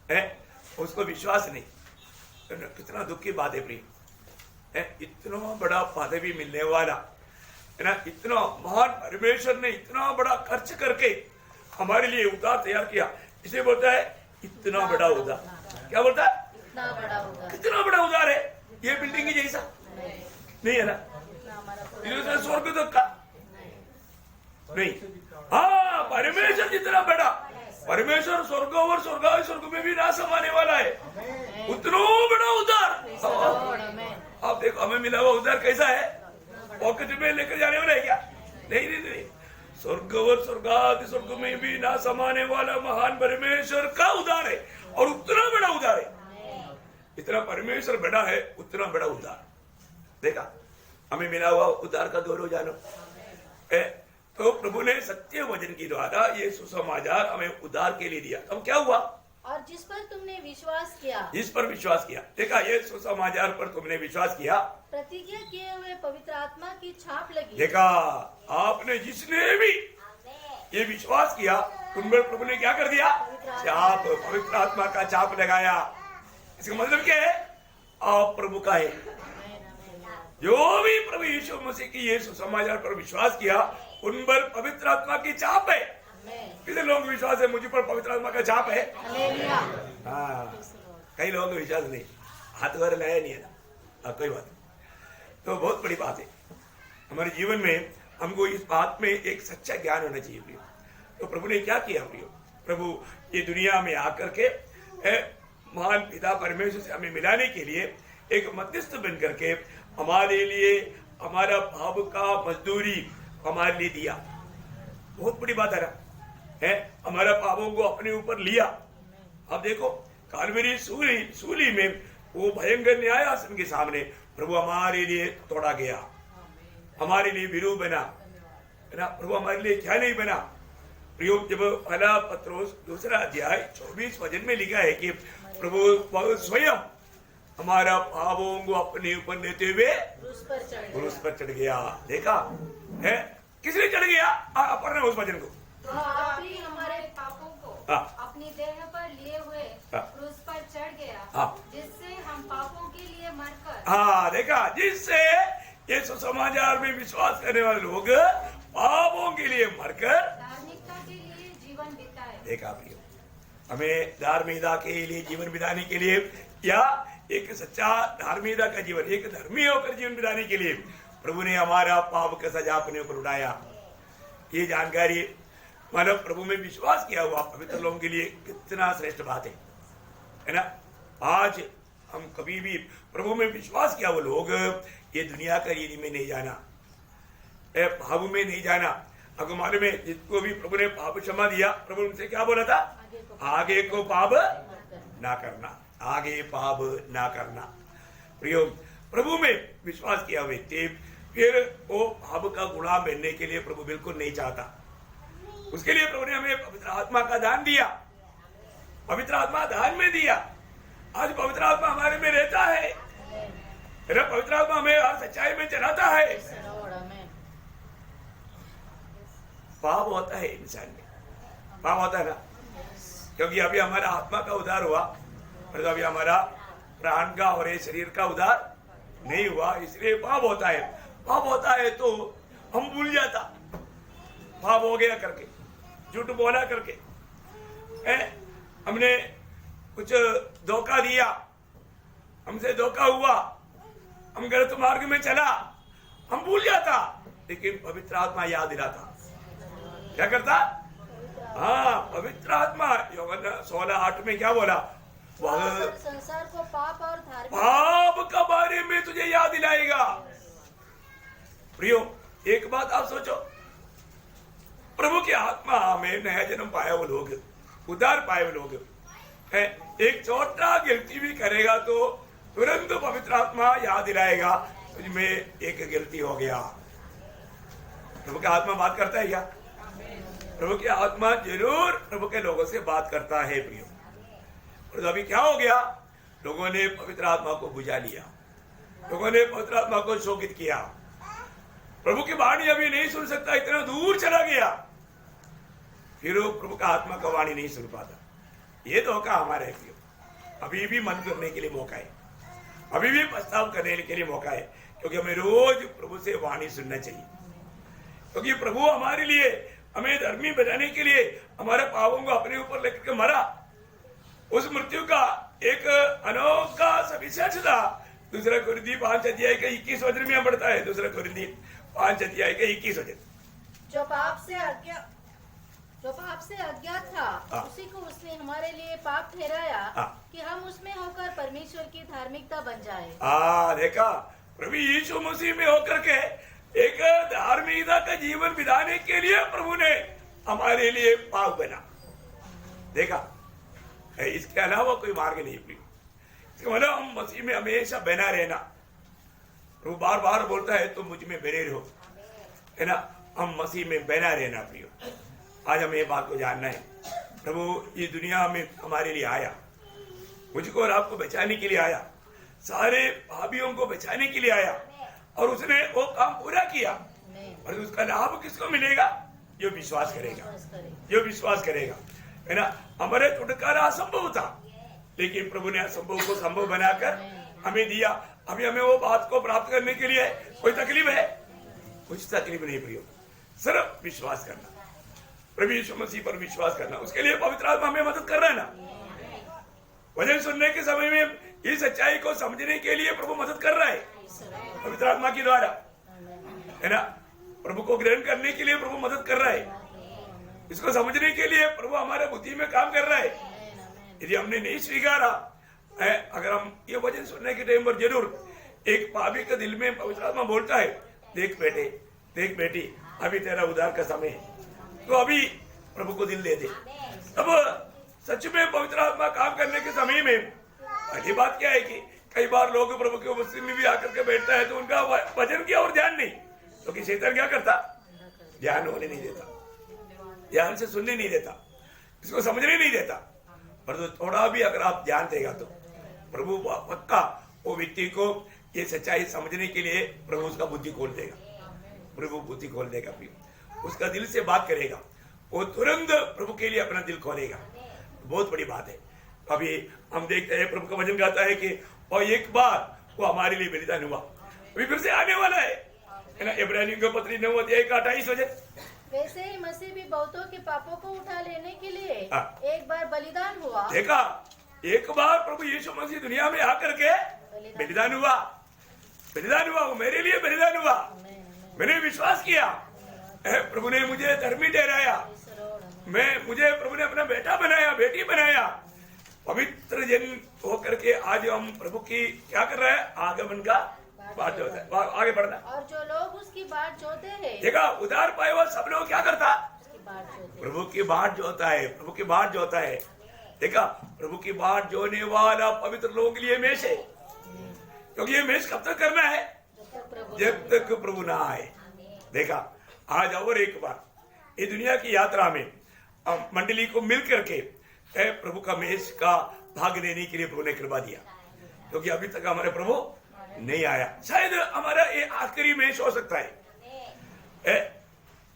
है, उसको विश्वास नहीं। कितना दुख की बात है प्रिय, इतना बड़ा पदवी मिलने वाला है ना, इतना महान परमेश्वर ने इतना बड़ा खर्च करके हमारे लिए उद्धार तैयार किया। इसे बोलता है इतना बड़ा उद्धार। क्या बोलता है? इतना बड़ा उद्धार। कितना बड़ा उद्धार है, ये बिल्डिंग ही जैसा नहीं है ना, इतना हमारा ये स्वर्ग तक का नहीं। हाँ, परमेश्वर जितना बड़ा, परमेश्वर स्वर्ग और स्वर्ग में भी ना समाने वाला है, उतना बड़ा उद्धार। Lord, आमेन। आप देखो हमें मिला हुआ उद्धार कैसा है, पॉकेट में लेकर जाने वाला है क्या? नहीं नहीं नहीं, स्वर्ग और स्वर्ग में भी ना समाने वाला महान परमेश्वर का उद्धार है, और उतना बड़ा उद्धार है। इतना परमेश्वर बड़ा है, उतना बड़ा उद्धार। देखा, हमें मिला हुआ उद्धार का गौरव जानो। तो प्रभु ने सत्य वचन के द्वारा ये सुसमाचार हमें उद्धार के लिए दिया। अब क्या हुआ? और जिस पर तुमने विश्वास किया, जिस पर विश्वास किया। देखा, ये सुसमाचार पर तुमने विश्वास किया, प्रतिज्ञा किए हुए पवित्र आत्मा की छाप लगी। देखा, आपने जिसने भी ये विश्वास किया उन पर प्रभु ने क्या कर दिया? छाप, पवित्र आत्मा का छाप लगाया। इसका मतलब क्या है? आप प्रभु का है। जो भी प्रभु यीशु मसीह की ये सुसमाचार पर विश्वास किया उन पर पवित्र आत्मा की छाप है। कितने लोगों को विश्वास है मुझ पर पवित्र आत्मा का छाप है? हालेलुया। हाँ, कई लोगों को विश्वास नहीं, हाथ वगैरह लाया नहीं है ना। कोई बात नहीं, तो बहुत बड़ी बात है हमारे जीवन में। हमको इस बात में एक सच्चा ज्ञान होना चाहिए प्रियो। तो प्रभु ने क्या किया प्रियो? प्रभु ये दुनिया में आकर के महान पिता परमेश्वर से हमें मिलाने के लिए एक मध्यस्थ बन करके हमारे लिए हमारा पाप का मजदूरी हमारे लिए दिया। बहुत बड़ी बात है ना, है हमारा पापों को अपने ऊपर लिया। अब देखो, कालवरी सूली में वो भयंकर न्यायासन के सामने प्रभु हमारे लिए तोड़ा गया, हमारे लिए विरोध बना, है ना। प्रभु हमारे लिए क्या नहीं बना प्रियो? जब पहला पत्रोस 2 अध्याय 24 वचन में लिखा है कि प्रभु स्वयं हमारा पापों को अपने ऊपर लेते हुए क्रूस पर चढ़ गया। देखा है, किसने चढ़ गया? पढ़ना उस वचन को। तो आप भी हमारे पापों को अपनी देह पर लिए हुए क्रूस पर चढ़ गया, जिससे हम पापों के लिए मरकर। हाँ, देखा, जिससे ये सुसमाचार में विश्वास करने वाले लोग पापों के लिए मरकर धार्मिकता के लिए जीवन बिताए। देखा प्रियो, हमें धार्मिकता के लिए जीवन बिताने के लिए या एक सच्चा धार्मिकता का जीवन, एक धर्मी होकर जीवन बिताने के लिए प्रभु ने हमारा पाप का सजा अपने ऊपर उठाया। ये जानकारी मानव प्रभु में विश्वास किया हुआ पवित्र लोगों के लिए कितना श्रेष्ठ बात है ना। आज हम कभी भी प्रभु में विश्वास किया वो लोग ये दुनिया का रीति में नहीं जाना, भाव में नहीं जाना। आपको मालूम है, जिसको भी प्रभु ने पाप क्षमा दिया, प्रभु उनसे क्या बोला था? आगे को पाप ना करना, आगे पाप ना करना। प्रियो, प्रभु में विश्वास किया हुए थे, फिर वो पाप का गुलाम बनने के लिए प्रभु बिल्कुल नहीं चाहता। उसके लिए प्रभु ने हमें पवित्र आत्मा का दान दिया, पवित्र आत्मा दान में दिया। आज पवित्र आत्मा हमारे में रहता है, पवित्र आत्मा हमें हर सच्चाई में चलाता है। पाप होता है इंसान में, पाप होता है ना, क्योंकि अभी हमारा आत्मा का उद्धार हुआ, और अभी हमारा प्राण का और ये शरीर का उद्धार नहीं हुआ, इसलिए पाप होता है। पाप होता है तो हम भूल जाता, पाप हो गया करके, झूठ बोला करके, हमने कुछ धोखा दिया, हमसे धोखा हुआ, हम गलत मार्ग में चला, हम भूल जाता, लेकिन पवित्र आत्मा याद दिलाता। क्या करता? हाँ, पवित्र आत्मा यूहन्ना 16:8 में क्या बोला? वह संसार को पाप और धार्मिक पाप का बारे में तुझे याद दिलाएगा। प्रियो, एक बात आप सोचो, प्रभु की आत्मा में नया जन्म पाया वो लोग, उद्धार पाए वो लोग है, एक छोटा गलती भी करेगा तो तुरंत पवित्र आत्मा याद दिलाएगा तुझमें एक गलती हो गया। प्रभु का आत्मा बात करता है क्या? प्रभु की आत्मा जरूर प्रभु के लोगों से बात करता है प्रियो। और अभी क्या हो गया? लोगों ने पवित्र आत्मा को बुझा लिया, लोगों ने पवित्र आत्मा को शोकित किया। प्रभु की वाणी अभी नहीं सुन सकता, इतना दूर चला गया, फिर वो प्रभु का आत्मा का वाणी नहीं सुन पाता। ये धोखा हमारे है प्रियो। अभी भी मन करने के लिए मौका है, अभी भी पछताव करने के लिए मौका है, क्योंकि हमें रोज प्रभु से वाणी सुनना चाहिए। क्योंकि प्रभु हमारे लिए, हमें धर्मी बनाने के लिए हमारे पापों को अपने ऊपर लेकर के मरा। उस मृत्यु का एक अनोखा सविशेष था। दूसरा कुरिन्थी 5:21 में पढ़ता है, दूसरा कुरिन्थी 5:21। जो पाप से अज्ञात था, उसी को उसने हमारे लिए पाप ठहराया कि हम उसमें होकर परमेश्वर की धार्मिकता बन जाए। देखा, प्रभु यीशु मसीह में होकर के एक धार्मिकता का जीवन बिताने के लिए प्रभु ने हमारे लिए पाप बना। देखा, इसके अलावा कोई मार्ग नहीं प्रिय। इसका मतलब हम मसीह में हमेशा बना रहना। प्रभु बार बार बोलता है तुम मुझ में बने रहो, है ना, हम मसीह में बना रहना प्रिय। आज हमें ये बात को जानना है, प्रभु ये दुनिया में हमारे लिए आया, मुझको और आपको बचाने के लिए आया, सारे पापियों को बचाने के लिए आया, और उसने वो काम पूरा किया। और उसका लाभ किसको मिलेगा? जो विश्वास करेगा, जो विश्वास करेगा, है ना। हमारे छुटकारा असंभव था, लेकिन प्रभु ने असंभव को संभव बनाकर हमें दिया। अभी हमें वो बात को प्राप्त करने के लिए कोई तकलीफ है? कुछ तकलीफ नहीं प्रियो, सिर्फ विश्वास करना, प्रभु यीशु मसीह पर विश्वास करना। उसके लिए पवित्र आत्मा हमें मदद कर रहा है ना। वचन सुनने के समय में इस सच्चाई को समझने के लिए प्रभु मदद कर रहा है पवित्र आत्मा के द्वारा, है ना। प्रभु को ग्रहण करने के लिए प्रभु मदद कर रहा है, इसको समझने के लिए प्रभु हमारे बुद्धि में काम कर रहा है। यदि हमने नहीं स्वीकारा है, अगर हम ये वचन सुनने के टाइम पर जरूर एक पापी के दिल में पवित्र आत्मा बोलता है, देख बेटे, देख बेटी, अभी तेरा उद्धार का समय है, तो अभी प्रभु को दिल दे दे। अब सच में पवित्र आत्मा काम करने के समय में पहली बात क्या है कि कई बार लोग प्रभु के उपस्थिति में भी आकर के बैठता है तो उनका वचन की और ध्यान नहीं, क्योंकि शैतान क्या करता? ध्यान होने नहीं देता, ध्यान से सुनने नहीं देता, इसको समझने नहीं देता। पर तो थोड़ा भी अगर आप ध्यान देगा तो प्रभु पक्का वो व्यक्ति को ये सच्चाई समझने के लिए प्रभु उसका बुद्धि खोल देगा, प्रभु बुद्धि खोल देगा, उसका दिल से बात करेगा, वो तुरंत प्रभु के लिए अपना दिल खोलेगा। बहुत बड़ी बात है। अभी हम देखते हैं प्रभु का वचन कहता है कि और एक बार वो हमारे लिए बलिदान हुआ, अभी फिर से आने वाला है ना। इब्रानियों की पत्री 9:28 वैसे ही मसीह भी बहुतों के पापों को उठा लेने के लिए एक बार बलिदान हुआ। देखा, एक बार प्रभु यीशु मसीह दुनिया में आकर के बलिदान हुआ, बलिदान हुआ, वो मेरे लिए बलिदान हुआ। मैंने विश्वास किया, प्रभु ने मुझे धर्मी ठहराया, मुझे प्रभु ने अपना बेटा बनाया, बेटी बनाया, पवित्र जन होकर के आज हम प्रभु की क्या कर रहे हैं? आगमन का बात जोता है, आगे बढ़ना। और जो लोग उसकी बाट जोते हैं, देखा, उधार पाए हुआ सब लोग क्या करता? प्रभु की बाट जोता है, प्रभु की बाट जोता है। देखा, प्रभु की बाट जोने वाला पवित्र लोगों के लिए मेष है, क्योंकि ये मेष कब तक करना है? जब तक प्रभु ना आए। देखा, आज और एक बार ये दुनिया की यात्रा में मंडली को मिल करके प्रभु का मेष का भाग लेने के लिए प्रभु ने कृपा दिया, क्योंकि अभी तक हमारे प्रभु नहीं आया। शायद हमारा ये आखिरी मेष हो सकता है,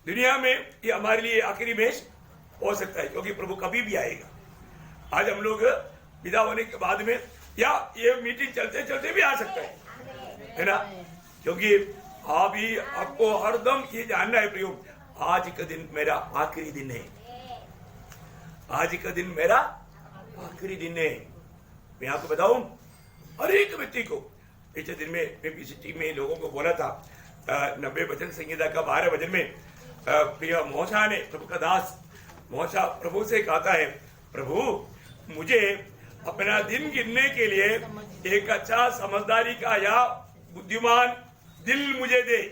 दुनिया में ये हमारे लिए आखिरी मेष हो सकता है, क्योंकि प्रभु कभी भी आएगा। आज हम लोग विदा होने के बाद में या ये मीटिंग चलते चलते भी आ सकता है ना, क्योंकि अभी आपको हरदम ये जानना है प्रियो, आज का दिन मेरा आखिरी दिन है, आज का दिन मेरा आखिरी दिन है। मैं आपको बताऊं, हर एक व्यक्ति को पिछले दिन में मैं पीछे टीम में लोगों को बोला था 90 भजन संहिता का 12 भजन में प्रिय मोशा ने, प्रभु का दास मोशा प्रभु से कहता है, प्रभु मुझे अपना दिन गिनने के लिए एक अच्छा समझदारी का या बुद्धिमान दिल मुझे दे।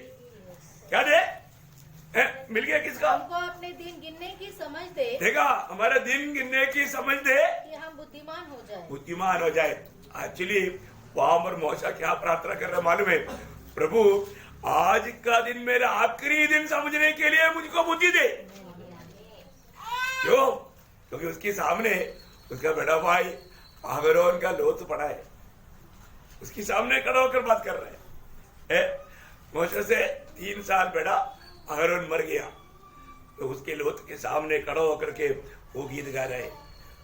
क्या दे? मिल गया किसका? हमको अपने दिन गिनने की समझ दे। देखा, हमारा दिन गिनने की समझ दे कि हम बुद्धिमान हो जाए। बुद्धिमान हो जाए। एक्चुअली वहां पर मोशा क्या प्रार्थना कर रहा मालूम है? प्रभु आज का दिन मेरा आखिरी दिन समझने के लिए मुझको बुद्धि दे। क्यों? क्योंकि उसके सामने उसका बड़ा भाई आगरोन का लोथ पड़ा है, उसके सामने खड़ा होकर बात कर रहे हैं। मोशे से 3 साल बेटा आगरोन मर गया, तो उसके लोथ के सामने खड़ा होकर के वो गीत गा रहे हैं।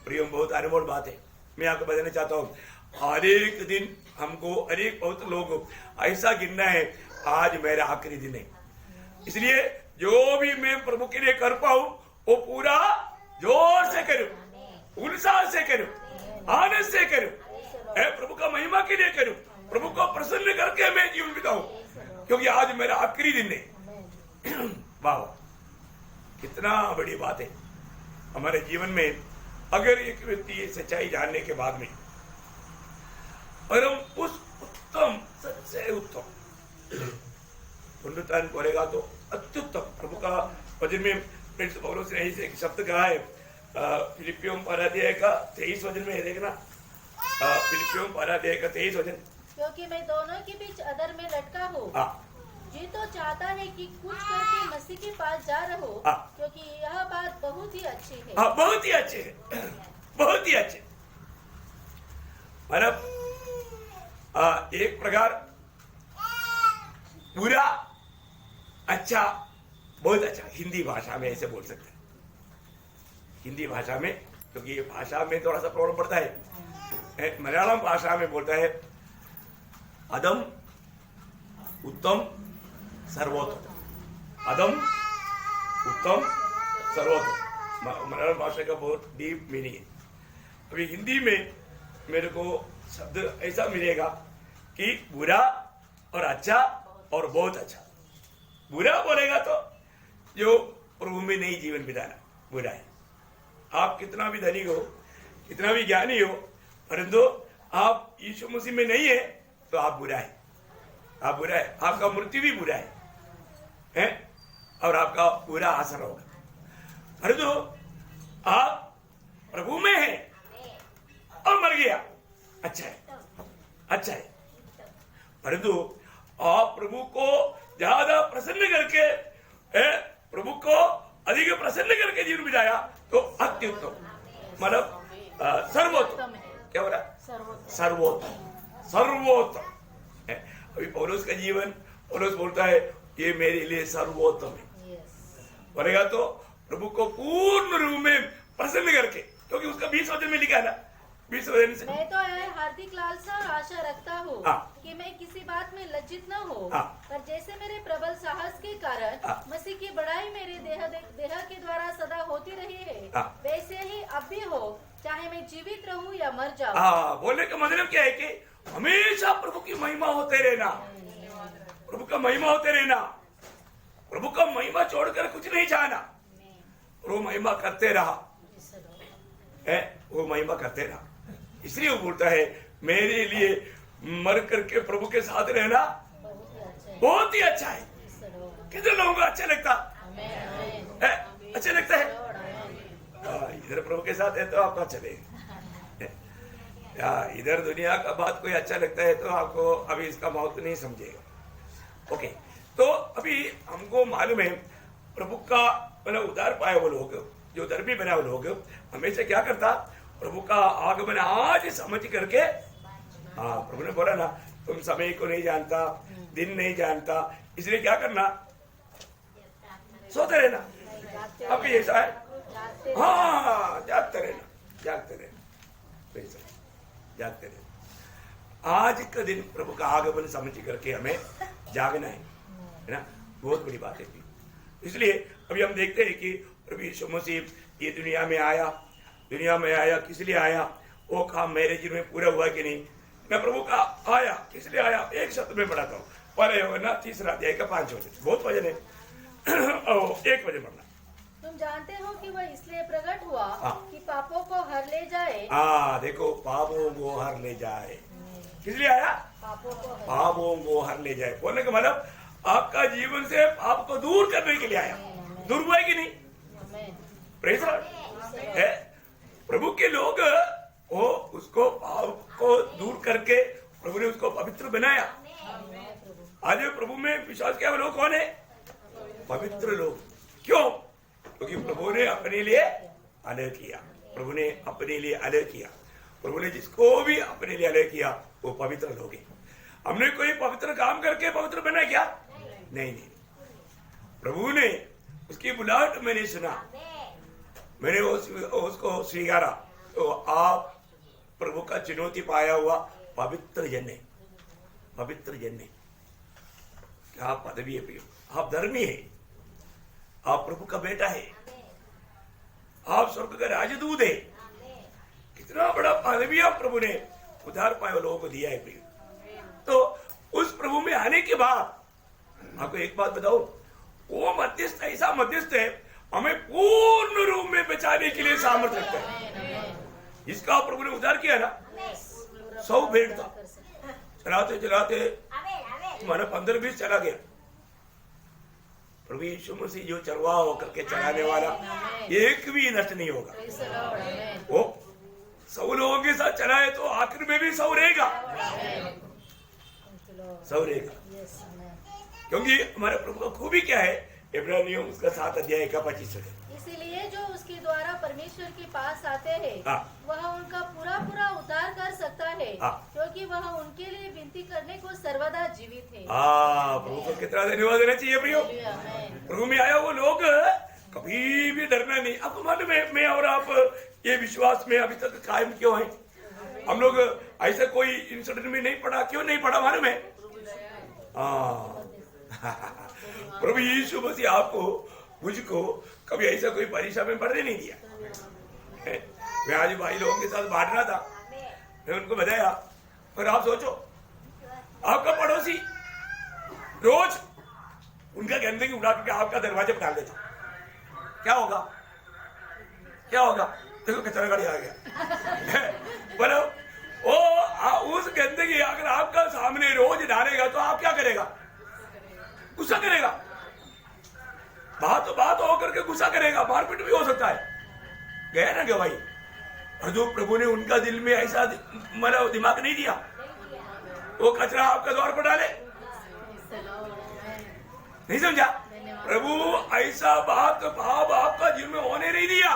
प्रियम, बहुत अनमोल बात है। मैं आपको बताना चाहता हूँ, हर एक दिन हमको बहुत लोग ऐसा गिनना है, आज मेरा आखिरी दिन है, इसलिए जो भी मैं प्रभु के लिए कर पाऊं वो पूरा जोर से करूं, उत्साह से करूं, आनंद से करूं, प्रभु का महिमा के लिए करूं, प्रभु को प्रसन्न करके मैं जीवन बिताऊं, क्योंकि आज मेरा आखिरी दिन है। वाह, कितना बड़ी बात है हमारे जीवन में। अगर एक व्यक्ति सच्चाई जानने के बाद में और हम उस उत्तम, सबसे उत्तम पुण्यतान करेगा तो अत्युत्तम। प्रभु का वचन में प्रिंस पौलुस ने एक शब्द कहा है, फिलिपियों 12 का 23 वचन में है, देखना, फिलिपियों 12 का 23 वचन। क्योंकि मैं दोनों के बीच अदर में लटका हूँ, जी तो चाहता है कि कुछ करके मसीह के पास जा रहो, क्योंकि यह बात बहुत ही अच्छी है। बहुत ही अच्छे है, बहुत ही अच्छे। मतलब एक प्रकार बुरा, अच्छा, बहुत अच्छा, हिंदी भाषा में ऐसे बोल सकते हैं। हिंदी भाषा में, क्योंकि ये भाषा में थोड़ा सा प्रॉब्लम पड़ता है। मलयालम भाषा में बोलता है अदम, उत्तम, सर्वोत्तम। अदम, उत्तम, सर्वोत्तम मलयालम भाषा का बहुत डीप मीनिंग है। अभी हिंदी में मेरे को शब्द ऐसा मिलेगा कि बुरा और अच्छा और बहुत अच्छा। बुरा बोलेगा तो जो प्रभु में नहीं जीवन बिताना, बुरा है। आप कितना भी धनी हो, कितना भी ज्ञानी हो, परंतु आप यीशु मसीह में नहीं है तो आप बुरा है, आप बुरा है। आपका मृत्यु भी बुरा है और आपका बुरा असर होगा। परंतु आप प्रभु में हैं और मर गया, अच्छा है, अच्छा है। परंतु आप प्रभु को ज्यादा प्रसन्न करके, प्रभु को अधिक प्रसन्न करके जीवन बिताया तो अत्युत्तम, मतलब सर्वोत्तम। क्या बोला? सर्वोत्तम, सर्वोत्तम। अभी पौलुस का जीवन, पौलुस बोलता है ये मेरे लिए सर्वोत्तम है। बोलेगा तो प्रभु को पूर्ण रूप में प्रसन्न करके, क्योंकि उसका 20 वचन में लिखा है ना, 20 वचन से। मैं तो हार्दिक लालसा और आशा रखता हूँ कि मैं किसी बात में लज्जित न हो, पर जैसे मेरे प्रबल साहस के कारण मसीह की बड़ाई मेरे देह के द्वारा सदा होती रही है, वैसे ही अब भी हो, चाहे मैं जीवित रहूं या मर जाऊं। बोलने का मतलब क्या है कि हमेशा प्रभु की महिमा होते रहना, प्रभु का महिमा होते रहना, प्रभु का महिमा छोड़कर कुछ नहीं चाहना। वो महिमा करते रहा, वो महिमा करते रहा। इसलिए वो बोलता है मेरे लिए मर करके प्रभु के साथ रहना बहुत ही अच्छा है। कितने लोगों को अच्छा लगता है? अच्छा लगता है। इधर प्रभु के साथ है तो आपको अच्छा लगेगा, इधर दुनिया का बात कोई अच्छा लगता है तो आपको अभी इसका महत्व नहीं समझेगा। ओके, तो अभी हमको मालूम है प्रभु का मतलब उद्धार पाए वो लोग, जो धर्मी बना वो लोग हमेशा क्या करता, प्रभु का आगमन आज समझ करके, प्रभु ने बोला ना तुम समय को नहीं जानता, दिन नहीं जानता, इसलिए क्या करना, सोते रहना। अब भी ऐसा है, जागते रहना, जागते रहना, जागते रहना। आज का दिन प्रभु का आगमन समझ करके हमें जागना है ना, बहुत बड़ी बात है। इसलिए अभी हम देखते हैं कि प्रभु यीशु मसीह ये दुनिया में आया, दुनिया में आया किस लिए आया, वो काम मेरे जीवन में पूरा हुआ कि नहीं, मैं प्रभु का आया, किस लिए आया, एक शब्द में पढ़ाता हूँ। पहले यूहन्ना 3 अध्याय का 5 वचन, बहुत वचन है। एक वचन पढ़ना। तुम जानते हो कि वह इसलिए प्रकट हुआ हाँ। कि पापों को हर ले जाए। देखो, पापों को हर ले जाए। किस लिए आया? पापों को हर ले जाए। बोलने का मतलब आपका जीवन से पाप को दूर करने के लिए आया। दूर हुआ है कि नहीं? Praise the Lord. है प्रभु के लोग, वो उसको पाप को दूर करके प्रभु ने उसको पवित्र बनाया। आज प्रभु में विश्वास किया लोग कौन है? पवित्र लोग। क्यों? क्योंकि प्रभु ने अपने लिए अलग किया। प्रभु ने अपने लिए अलग किया। प्रभु ने जिसको भी अपने लिए अलग किया वो पवित्र लोग हैं। हमने कोई पवित्र काम करके पवित्र बना क्या? नहीं। प्रभु ने उसकी बुलाहट मैंने सुना, मैंने उसको स्वीकारा, तो आप प्रभु का चुनौती पाया हुआ पवित्र जन है। पवित्र जन है। क्या पदवी है प्रियो? आप धर्मी है, आप प्रभु का बेटा है, आप स्वर्ग का राजदूत है। कितना बड़ा पदवी आप प्रभु ने उधार पाए लोगों को दिया है प्रियो। तो उस प्रभु में आने के बाद आपको एक बात बताओ, वो मध्यस्थ ऐसा मध्यस्थ है, हमें पूर्ण रूप में बचाने के लिए सामर्थ्य रखता है। जिसका प्रभु ने उद्धार किया ना, 100 भेड़ था, चलाते चलाते माना 15-20 चला गया। प्रभु यीशु मसीह जो चरवाहा होकर के चलाने वाला, एक भी नष्ट नहीं होगा। वो 100 लोगों के साथ चलाए तो आखिर में भी 100 रहेगा, 100 रहेगा। क्योंकि हमारे प्रभु का खूबी क्या है? इब्रानियों उसका 7 अध्याय का 25 है। इसीलिए जो उसके द्वारा परमेश्वर के पास आते हैं, वह उनका पूरा पूरा उद्धार कर सकता है, क्योंकि वह उनके लिए विनती करने को सर्वदा जीवित है। प्रभु को कितना धन्यवाद देना चाहिए प्रियो। प्रभु में आया वो लोग कभी भी डरना नहीं। आपको मालूम है, मैं और आप ये विश्वास में अभी तक कायम क्यों है? हम लोग ऐसा कोई इंसिडेंट में नहीं पड़ा। क्यों नहीं पड़ा मालूम है? प्रभु यीशु मसीह आपको मुझको कभी ऐसा कोई परीक्षा में पढ़ने नहीं दिया। मैं आज भाई लोगों के साथ बांट रहा था, मैं उनको बताया, और आप सोचो आपका पड़ोसी रोज उनका गंदगी उड़ा के आपका दरवाजे पर डाल देता, क्या होगा? क्या होगा? देखो कचरा गाड़ी आ गया। बोलो, वो उस गंदगी अगर आपका सामने रोज डालेगा तो आप क्या करेगा? गुस्सा करेगा। बात होकर के गुस्सा करेगा, मारपीट भी हो सकता है। गया ना गवाही। और जो प्रभु ने उनका दिल में ऐसा मतलब दिमाग नहीं दिया, वो कचरा आपका द्वार पर डाले, नहीं समझा? प्रभु ऐसा बात भाव आपका जीवन में होने नहीं दिया।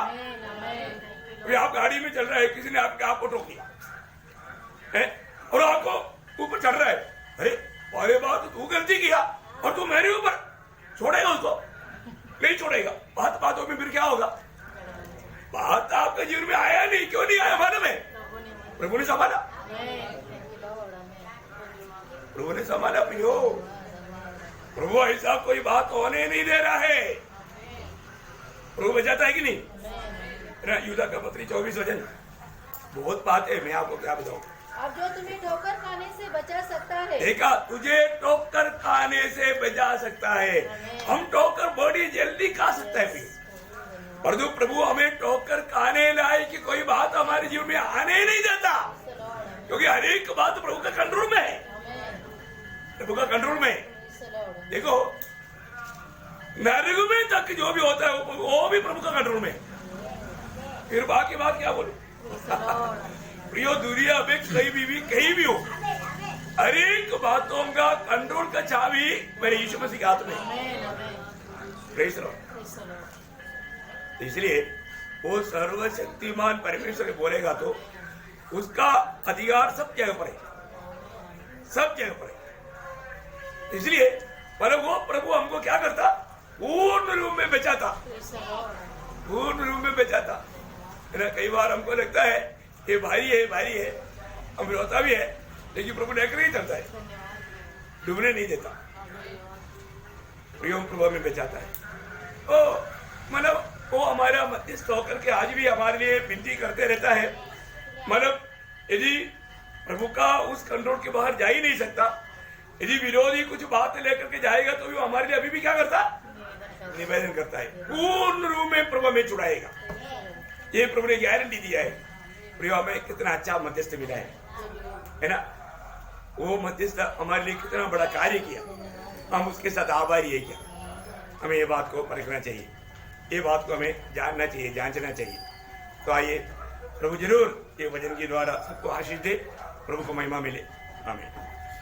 अभी आप गाड़ी में चल रहे हैं, किसी ने आपको टोक दिया और आपको ऊपर चढ़ रहा है, अरे पहले बात तू गलती किया और तू मेरे ऊपर छोड़ेगा? उसको नहीं छोड़ेगा। बातों में फिर क्या होगा? बात आपके जीवन में आया नहीं। क्यों नहीं आया मालूम है? प्रभु ने संभाला। प्रभु ने संभाला प्रियो। प्रभु ऐसा कोई बात होने नहीं दे रहा है। प्रभु बचाता है कि नहीं? यूदा का पत्री 24 वचन, बहुत बात है, मैं आपको क्या बताऊं। अब जो तुम्हें ठोकर खाने से बचा सकता है, देखा, तुझे ठोकर खाने से बचा सकता है। हम ठोकर बड़ी जल्दी खा सकता है, पर जो प्रभु हमें ठोकर खाने लाए कि कोई बात हमारे जीवन में आने नहीं देता, क्योंकि हर एक बात प्रभु का कंट्रोल में है। प्रभु का कंट्रोल में। देखो, नरक में तक जो भी होता है वो भी प्रभु का कंट्रोल में। फिर बाकी बात क्या बोलूं? प्रियो, दुनिया में कहीं भी हो, हर एक बातों का कंट्रोल का चाबी मेरे यीशु मसीह के हाथ में। Praise the Lord. इसलिए वो सर्वशक्तिमान परमेश्वर बोलेगा तो उसका अधिकार सब जगह पर है, सब जगह पर है। इसलिए पर वो प्रभु हमको क्या करता? पूर्ण रूप में बचाता, पूर्ण रूप में बचाता। कई बार हमको लगता है ये भारी है, हम रोता भी है, लेकिन प्रभु लेकर नहीं चलता है, डूबने नहीं देता, प्रियम प्रभु में बचाता है। तो मतलब वो हमारा मध्यस्थ होकर के आज भी हमारे लिए विनती करते रहता है। मतलब यदि प्रभु का उस कंट्रोल के बाहर जा ही नहीं सकता। यदि विरोधी कुछ बात लेकर के जाएगा तो वो हमारे लिए अभी भी क्या करता, निवेदन करता है, पूर्ण रूप में प्रभु में छुड़ाएगा। ये प्रभु ने गारंटी दिया है। प्रभु हमें कितना अच्छा मध्यस्थ मिला है ना। वो मध्यस्थ हमारे लिए कितना बड़ा कार्य किया, हम उसके साथ आभारी है क्या। हमें ये बात को परखना चाहिए, ये बात को हमें जानना चाहिए, जांचना चाहिए। तो आइए प्रभु जरूर ये वचन के द्वारा सबको आशीष दे, प्रभु को महिमा मिले। आमीन।